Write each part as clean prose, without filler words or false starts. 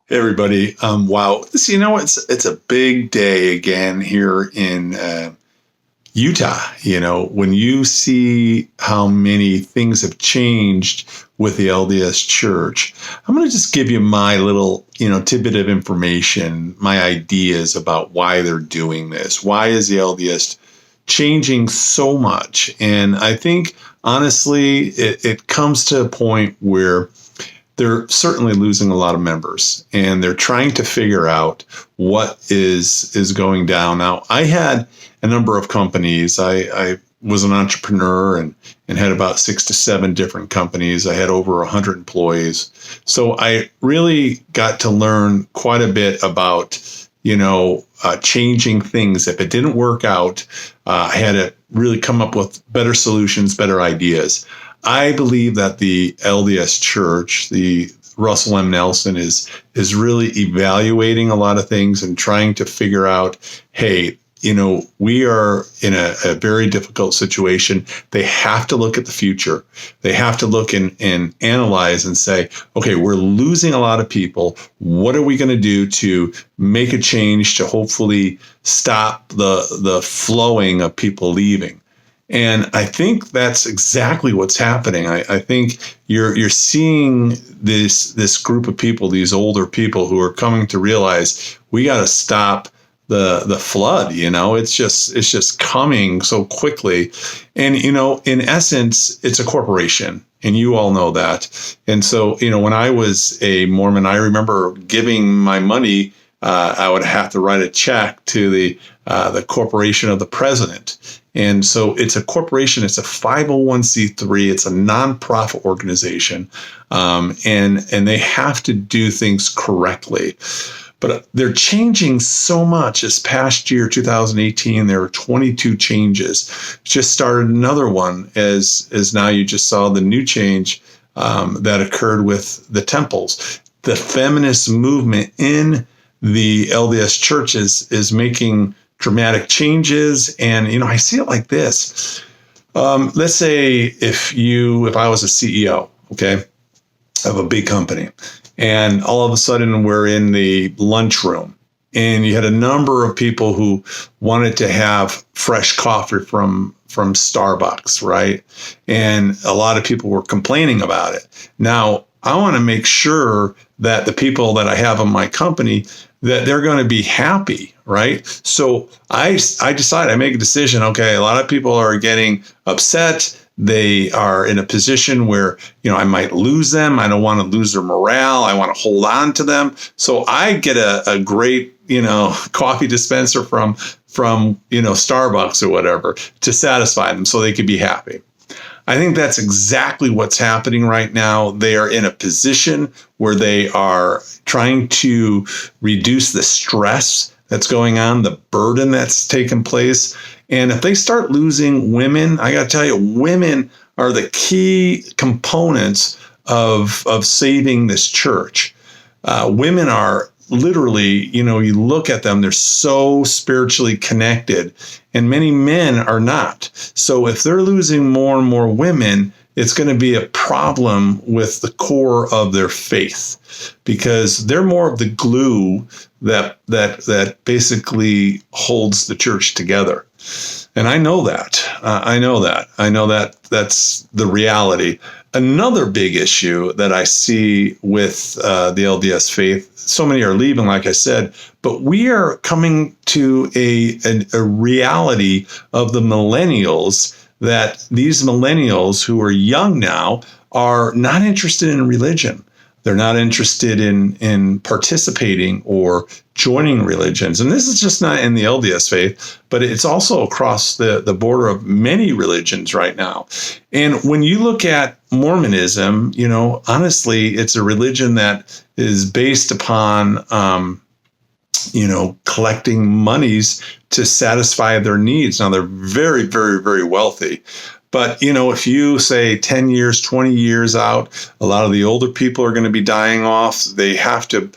Hey everybody. Wow. It's a big day again here in Utah. When you see how many things have changed with the LDS Church, I'm going to just give you my little, tidbit of information, my ideas about why they're doing this. Why is the LDS changing so much? And I think honestly, it comes to a point where they're certainly losing a lot of members, and they're trying to figure out what is going down. Now, I had a number of companies. I was an entrepreneur and had about 6 to 7 different companies. I had over 100 employees. So I really got to learn quite a bit about, changing things. If it didn't work out, I had to really come up with better solutions, better ideas. I believe that the LDS Church, the Russell M. Nelson, is really evaluating a lot of things and trying to figure out, hey, we are in a very difficult situation. They have to look at the future. They have to look and analyze and say, okay, we're losing a lot of people. What are we going to do to make a change to hopefully stop the flowing of people leaving? And I think that's exactly what's happening. I think you're seeing this group of people, these older people who are coming to realize we got to stop the flood. It's just coming so quickly. And in essence, it's a corporation, and you all know that. And so when I was a Mormon, I remember giving my money. I would have to write a check to the corporation of the president. And so it's a corporation. It's a 501c3. It's a nonprofit organization, and they have to do things correctly. But they're changing so much. This past year, 2018, there were 22 changes. Just started another one as now you just saw the new change that occurred with the temples. The feminist movement in the LDS churches is making dramatic changes. And, I see it like this. Let's say if I was a CEO, okay, of a big company, and all of a sudden we're in the lunchroom, and you had a number of people who wanted to have fresh coffee from Starbucks, right? And a lot of people were complaining about it. Now, I want to make sure that the people that I have in my company, that they're going to be happy, right? So I decide, I make a decision. Okay, a lot of people are getting upset. They are in a position where, I might lose them. I don't want to lose their morale. I want to hold on to them. So I get a great, coffee dispenser from Starbucks or whatever to satisfy them so they could be happy. I think that's exactly what's happening right now. They are in a position where they are trying to reduce the stress that's going on, the burden that's taken place. And if they start losing women, I got to tell you, women are the key components of saving this church. Women are literally, you look at them, they're so spiritually connected, and many men are not. So if they're losing more and more women, it's going to be a problem with the core of their faith, because they're more of the glue that basically holds the church together. And I know that. I know that that's the reality. Another big issue that I see with the LDS faith, so many are leaving, like I said, but we are coming to a reality of the millennials, that these millennials who are young now are not interested in religion. They're not interested in participating or joining religions. And this is just not in the LDS faith, but it's also across the border of many religions right now. And when you look at Mormonism, honestly, it's a religion that is based upon, collecting monies to satisfy their needs. Now, they're very, very, very wealthy. But, if you say 10 years, 20 years out, a lot of the older people are going to be dying off. They have to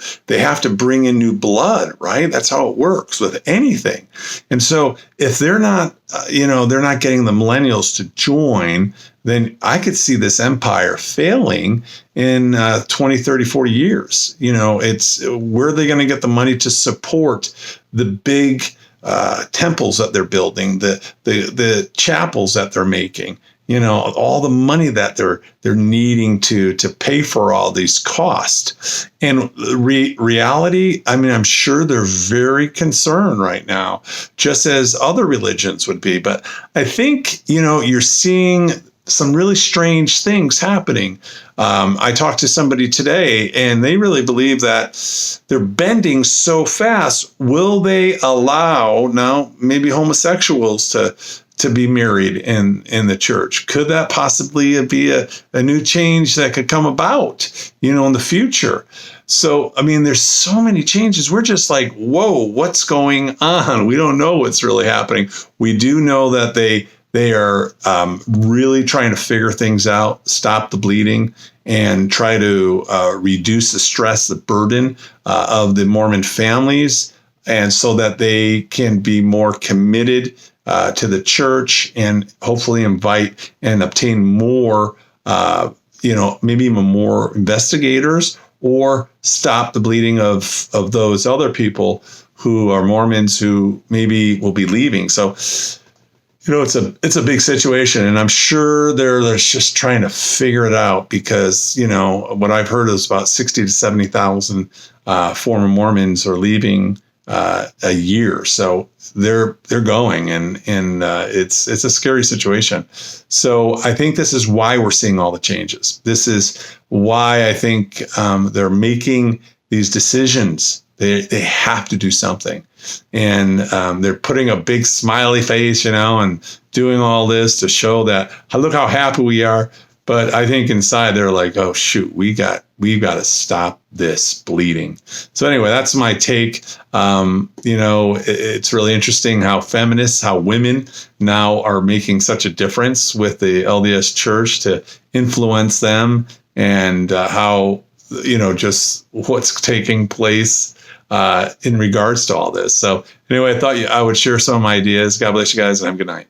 bring in new blood, right? That's how it works with anything. And so if they're not, they're not getting the millennials to join, then I could see this empire failing in 20, 30, 40 years. It's where are they going to get the money to support the big temples that they're building, the chapels that they're making, all the money that they're needing to pay for all these costs. And reality, I mean, I'm sure they're very concerned right now, just as other religions would be. But I think, you're seeing some really strange things happening. I talked to somebody today, and they really believe that they're bending so fast. Will they allow now maybe homosexuals to be married in the church? Could that possibly be a new change that could come about, in the future? So, I mean, there's so many changes. We're just like, whoa, what's going on? We don't know what's really happening. We do know that they are really trying to figure things out, stop the bleeding, and try to reduce the stress, the burden of the Mormon families, and so that they can be more committed to the church and hopefully invite and obtain more, maybe even more investigators, or stop the bleeding of those other people who are Mormons who maybe will be leaving. So, it's a big situation, and I'm sure they're just trying to figure it out because, what I've heard is about 60 to 70,000 former Mormons are leaving a year. So they're going, and it's a scary situation. So I think this is why we're seeing all the changes. This is why I think they're making these decisions. They have to do something. And they're putting a big smiley face, and doing all this to show that, look how happy we are. But I think inside they're like, oh, shoot, we've got to stop this bleeding. So anyway, that's my take. It's really interesting how feminists, how women now are making such a difference with the LDS Church to influence them, and how, just what's taking place in regards to all this. So anyway, I thought I would share some ideas. God bless you guys, and have a good night.